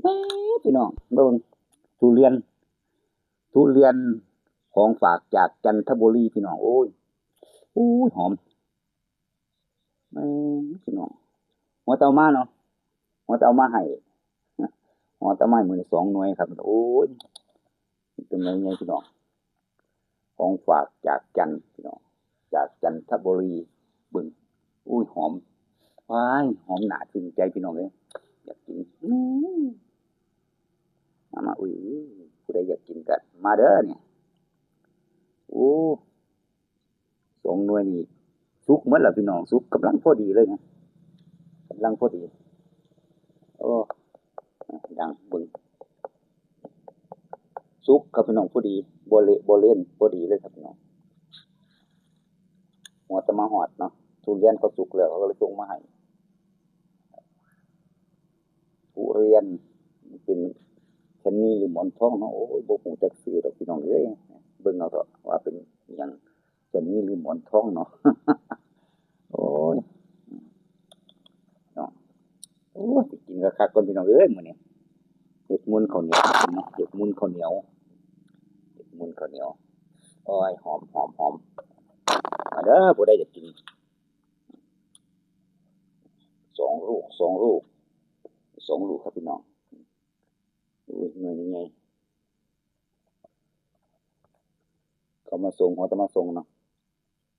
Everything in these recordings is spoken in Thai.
แหม่พี่น้องเบิ่งทุเรียนทุเรียนของฝากจากจันทบุรีพี่น้องโอ้ยโอ้ยหอมแหม่พี่น้องหัวเตามาเนาะหัวเตามาให้หัวเตามาให้มื้อนี้2 หน่วยครับโอ้ยเป็นไงไงพี่น้องของฝากจากจันทร์พี่น้องจากจันทบุรีเบิ่งอุ้ยหอมว้ายหอมหนาถึงใจพี่น้องเลยอยากกินมาอุ้ยผู้ใดอยากกินกันมาเด้อเนี่ยโอ้2 หน่วยนี่สุกหมดแล้วพี่น้องสุกกำลังพอดีเลยนะกำลังพอดีโอ้ดังเบิ่งสุกครับพี่น้องพอดีบ่เละบ่เล่นพอดีเลยครับพี่น้องหัวตะมาหอดเนาะทุเรียนเขาสุกแล้วเขาก็เลยส่งมาให้ทุเรียนเป็นชะนีหรือหมอนทองเนาะโอ้ยบ่ฮู้จักชื่อดอกพี่น้องเอ้ยเบิ่งเอาเถอะว่าเป็นอิหยังชะนีหรือหมอนทองเนาะโอ้ยเนาะโอ้ยสิกินคักๆก่อนพี่น้องเอ้ยมื้อนี้เฮ็ดมุนข้าวเหนียวเนาะเฮ็ดมุนข้าวเหนียวเฮ็ดมุนข้าวเหนียวโอ้ยหอมมาเด้อผู้ใดอยากกิน2 ลูก2 ลูกครับพี่น้องอุ้ยหน่วยใหญ่ๆเขามาส่งเขาจะมาส่งเนาะ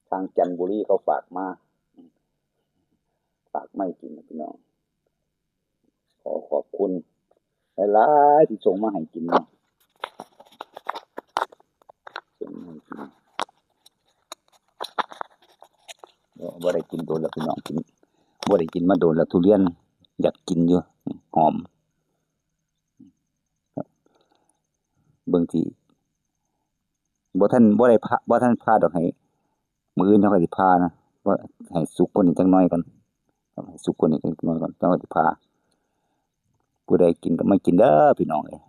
ทางจันทบุรีเขาฝากมาฝากไม่กินนะพี่น้องขอขอบคุณหลายๆที่ส่งมาให้กินเนาะส่งมาให้กินบ่ได้กินโดนแล้วพี่น้องกินบ่ได้กินมาโดนแล้วทุเรียนอยากกินอยู่หอมเบิ่งสิบ่ทันพาดอกให้มื้ออื่นจั่งค่อยสิพานะว่าให้สุกกว่านี้จักหน่อยก่อนครับให้สุกกว่านี้จักหน่อยก่อนจั่งค่อยสิพาผู้ใดกินก็มากินเด้อพี่น้องเอ้ย